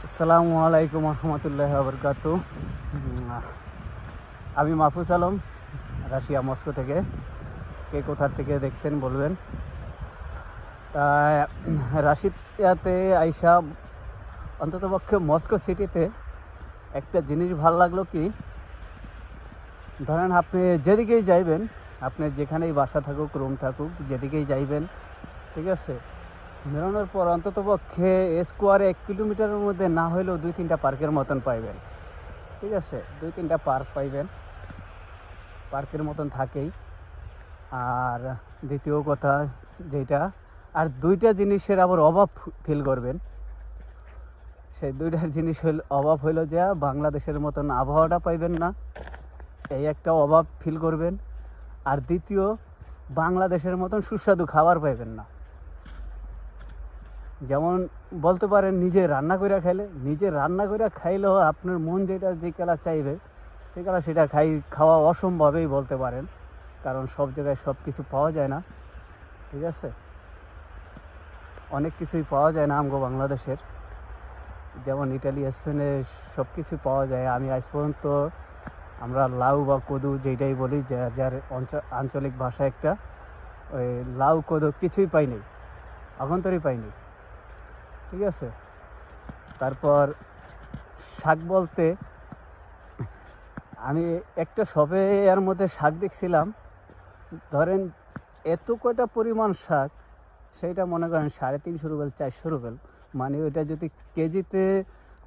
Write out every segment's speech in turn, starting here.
আসসালামু আলাইকুম রহমতুল্লাহ বরকাত। আমি মাহফুজ আলম, রাশিয়া মস্কো থেকে। কে কোথার থেকে দেখছেন বলবেন। তা রাশিয়াতে আইসা অন্ততপক্ষে মস্কো সিটিতে একটা জিনিস ভালো লাগলো কি, ধরেন আপনি যেদিকেই যাইবেন, আপনার যেখানেই বাসা থাকুক, রুম থাকুক, যেদিকেই যাইবেন, ঠিক আছে, বেরোনোর পর অন্ততপক্ষে স্কোয়ারে 1 কিলোমিটারের মধ্যে না হলেও 2-3টা পার্কের মতন পাইবেন। ঠিক আছে, 2-3টা পার্ক পাইবেন, পার্কের মতন থাকেই। আর দ্বিতীয় কথা যেটা, আর দুইটা জিনিসের আবার অভাব ফিল করবেন। সেই দুইটা জিনিস অভাব হইলো যে বাংলাদেশের মতন আবহাওয়াটা পাইবেন না, এই একটা অভাব ফিল করবেন। আর দ্বিতীয়, বাংলাদেশের মতন সুস্বাদু খাবার পাইবেন না। যেমন বলতে পারেন, নিজে রান্না করে খাইলেও আপনার মন যেটা যে কালা চাইবে সেটা খাওয়া অসম্ভবই বলতে পারেন, কারণ সব জায়গায় সব কিছু পাওয়া যায় না। ঠিক আছে, অনেক কিছুই পাওয়া যায় না আমগো বাংলাদেশের, যেমন ইটালি স্পেনে সব কিছু পাওয়া যায়। আমি আজ পর্যন্ত আমরা লাউ বা কদু যেটাই বলি, যার আঞ্চলিক ভাষা একটা, ওই লাউ কদু কিছুই পাইনি, অভ্যন্তরই পাইনি। ঠিক আছে, তারপর শাক বলতে আমি একটা শপে এর মধ্যে শাক দেখছিলাম, ধরেন এত কয়টা পরিমাণ শাক, সেইটা মনে করেন 350 রুবেল 400 রুবেল। মানে ওইটা যদি কেজিতে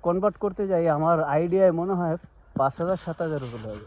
কনভার্ট করতে যাই, আমার আইডিয়ায় মনে হয় 5000-7000 রুবেল হবে।